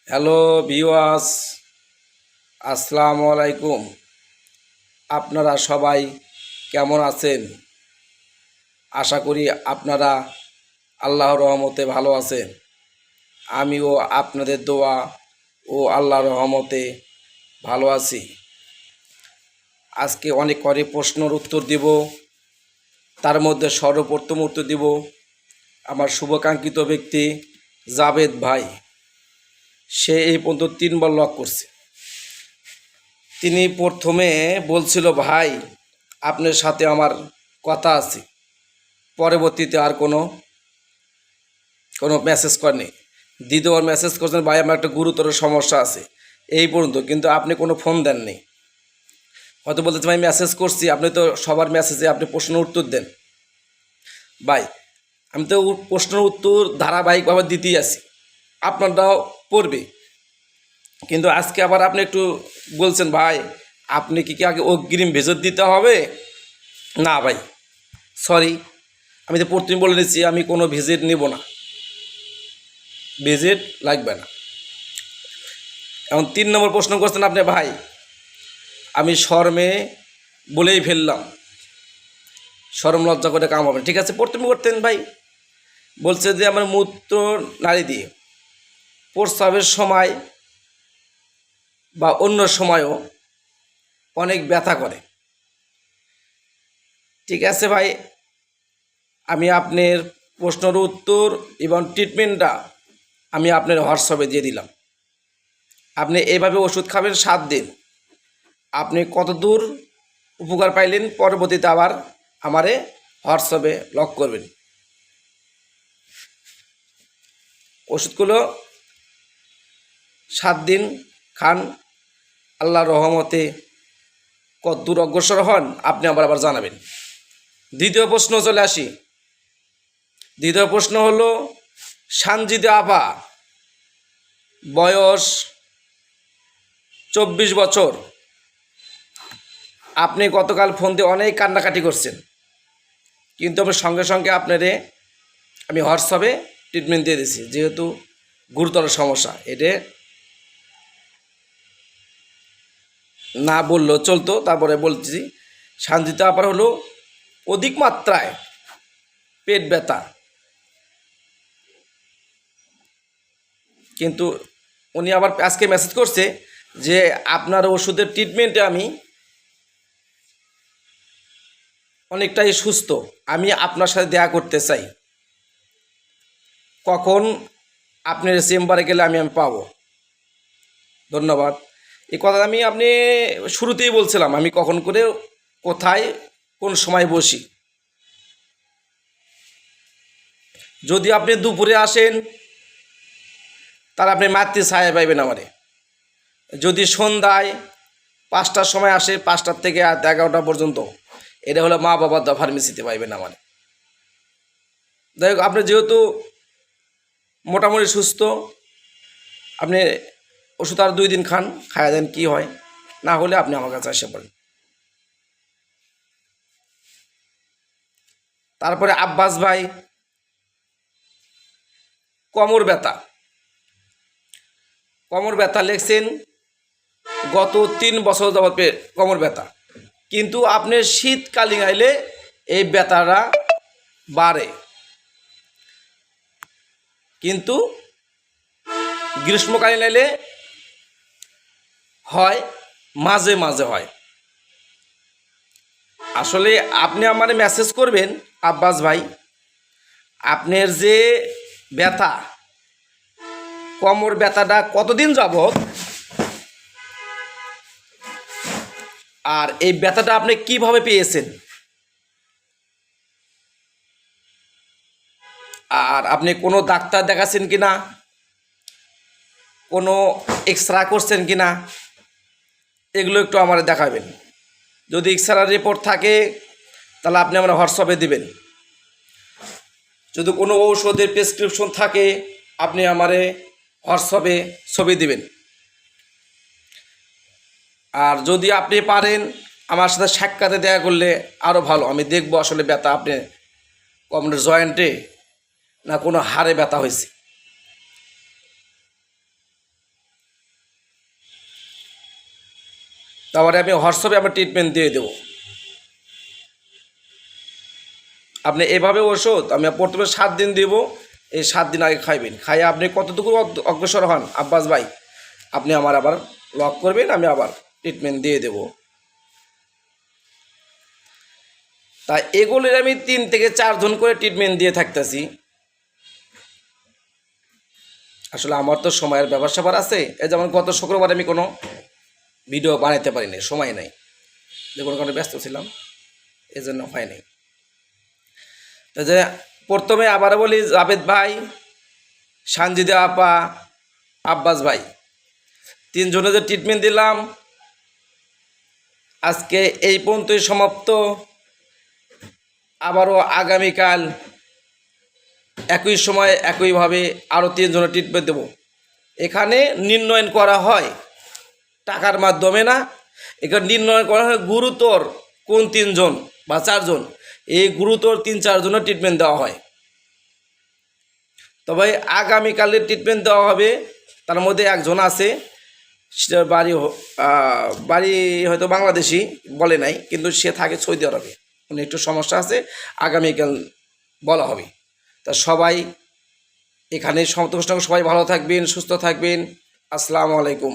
Hello viewers, আসসালামু আলাইকুম। আপনারা সবাই কেমন আছেন? আশা করি আপনারা আল্লাহর রহমতে ভালো আছেন। আমিও আপনাদের দোয়া ও আল্লাহর রহমতে ভালো আছি। আজকে অনেক করে প্রশ্নের উত্তর দিব, তার মধ্যে সর্বপ্রথম উত্তর দিব আমার শুভকাঙ্ক্ষিত ব্যক্তি জাভেদ ভাই। সে এই পর্যন্ত 3বার লক করছে। তিনি প্রথমে বলছিল, ভাই আপনার সাথে আমার কথা আছে। পরবর্তীতে আর কোনো মেসেজ করেনি। দ্বিতীয়বার মেসেজ করছেন, ভাই আমার একটা গুরুতর সমস্যা আছে, এই পর্যন্ত। কিন্তু আপনি কোনো ফোন দেননি। হয়তো বলতেছে, ভাই মেসেজ করছি, আপনি তো সবার মেসেজে আপনি প্রশ্নের উত্তর দেন। ভাই আমি তো প্রশ্নের উত্তর ধারাবাহিকভাবে দিতেই আছি, আপনারটাও পড়বে। কিন্তু আজকে আবার আপনি একটু বলছেন, ভাই আপনি কি আগে অগ্রিম ভেজত দিতে হবে? না ভাই, সরি, আমি তো প্রথমে বলে দিচ্ছি আমি কোনো ভিজিট নেব না, ভিজিট লাগবে না। এখন 3 নম্বর প্রশ্ন করছেন আপনি, ভাই আমি শর্মে বলেই ফেললাম, শরম লজ্জা করে কাম হবে। ঠিক আছে, প্রথমে করতেন ভাই। বলছে যে আমার মূত্র নাড়ি দিয়ে প্রস্রাবের সময় বা অন্য সময়ও অনেক ব্যথা করে। ঠিক আছে ভাই, আমি আপনার প্রশ্নের উত্তর এবং ট্রিটমেন্টটা আমি আপনার হোয়াটসঅ্যাপে দিয়ে দিলাম। আপনি এভাবে ওষুধ খাবেন 7 দিন। আপনি কত দূর উপকার পাইলেন পরবর্তীতে আবার আমারে হোয়াটসঅ্যাপে লক করবেন। ওষুধগুলো 7 দিন খান, আল্লাহর রহমতে কত দূর অগ্রসর হন আপনি আবার জানাবেন। দ্বিতীয় প্রশ্ন চলে আসি। দ্বিতীয় প্রশ্ন হলো, সানজিদা আপা, বয়স 24 বছর। আপনি গতকাল ফোন দিয়ে অনেক কান্নাকাটি করছেন, কিন্তু আমি সঙ্গে সঙ্গে আপনারে আমি হোয়াটসঅ্যাপে ট্রিটমেন্ট দিয়ে দিয়েছি, যেহেতু গুরুতর সমস্যা। এটা না বললেও চলতো, তারপরে বলছি। শান্তিতে আপার হলো অধিক মাত্রায় পেট ব্যথা, কিন্তু উনি আবার আজকে মেসেজ করছে যে আপনার ওষুধের ট্রিটমেন্টে আমি অনেকটাই সুস্থ, আমি আপনার সাথে দেখা করতে চাই। কখন আপনার চেম্বারে গেলে আমি পাবো? ধন্যবাদ। এই কথা আমি আপনি শুরুতেই বলছিলাম, আমি কখন করে কোথায় কোন সময় বসি। যদি আপনি দুপুরে আসেন তাহলে আপনি মাতৃ ছায়া পাইবেন আমারে। যদি সন্ধ্যায় 5টার সময় আসে, 5টার থেকে 11টা পর্যন্ত, এটা হলো মা বাবার দা ফার্মেসিতে পাইবেন আমারে। যাই হোক, আপনি যেহেতু মোটামুটি সুস্থ, আপনি ওষুধ আর 2 দিন খান, খাইয়া দেন কি হয়, না হলে আপনি আমার কাছে আসে পড়েন। তারপরে আব্বাস ভাই, কোমর ব্যথা। কোমর ব্যথা লেখছেন গত 3 বছর যাবত কোমর ব্যথা, কিন্তু আপনার শীতকালীন আইলে এই ব্যথাটা বাড়ে, কিন্তু গ্রীষ্মকালীন আইলে হয়, মাঝে মাঝে হয়। আসলে আপনি আমার মেসেজ করবেন আব্বাস ভাই, আপনার যে ব্যথা, কোমর ব্যথাটা কতদিন যাবত, আর এই ব্যথাটা আপনি কিভাবে পেয়েছেন, আর আপনি কোনো ডাক্তার দেখাচ্ছেন কিনা, কোনো এক্সরে করছেন কিনা, এগুলো একটু আমার দেখাবেন। যদি এক্সরে রিপোর্ট থাকে তাহলে আপনি আমার হোয়াটসঅ্যাপে দিবেন। যদি কোনো ঔষধের প্রেসক্রিপশন থাকে আপনি আমারে হোয়াটসঅ্যাপে ছবি দিবেন। আর যদি আপনি পারেন আমার সাথে সাক্ষাতে দেখা করলে আরও ভালো, আমি দেখব আসলে ব্যথা আপনি কোমরের জয়েন্টে না কোনো হাড়ে ব্যথা হয়েছে। তারপরে আমি হোয়াটসঅ্যাপে আমার ট্রিটমেন্ট দিয়ে দেবো। আপনি এভাবে ওষুধ আমি প্রথমে 7 দিন দেব, এই 7 দিন আগে খাইবেন, খাইয়ে আপনি কতটুকু অগ্রসর হন আব্বাস ভাই আপনি আমার আবার লক করবেন, আমি আবার ট্রিটমেন্ট দিয়ে দেব। তাই এগুলির আমি 3 থেকে 4 জন করে ট্রিটমেন্ট দিয়ে থাকতেছি। আসলে আমার তো সময়ের ব্যাপার স্যাপার আছে, এই যেমন গত শুক্রবার আমি কোনো ভিডিও বানাইতে পারিনি, সময় নেই, যে কোনো কারণে ব্যস্ত ছিলাম, এই জন্য হয়নি। যে প্রথমে আবার বলি, জাভেদ ভাই, সানজিদা আপা, আব্বাস ভাই, 3 জনে যে ট্রিটমেন্ট দিলাম আজকে এই পর্যন্তই সমাপ্ত। আবারও আগামীকাল একই সময় একইভাবে আরও 3 জনের ট্রিটমেন্ট দেব। এখানে নির্ণয় করা হয় টাকার মাধ্যমে না, এখানে নির্ণয় করা হয় গুরুতর কোন 3 জন বা 4 জন, এই গুরুতর 3-4 জনের ট্রিটমেন্ট দেওয়া হয়। তবে আগামীকালের ট্রিটমেন্ট দেওয়া হবে, তার মধ্যে একজন আছে, সেটার বাড়ি হয়তো বাংলাদেশি বলে নাই, কিন্তু সে থাকে সৌদি আরবে, মানে একটু সমস্যা আছে, আগামীকাল বলা হবে। তা সবাই এখানে সন্তোষ, সবাই ভালো থাকবেন, সুস্থ থাকবেন। আসসালামু আলাইকুম।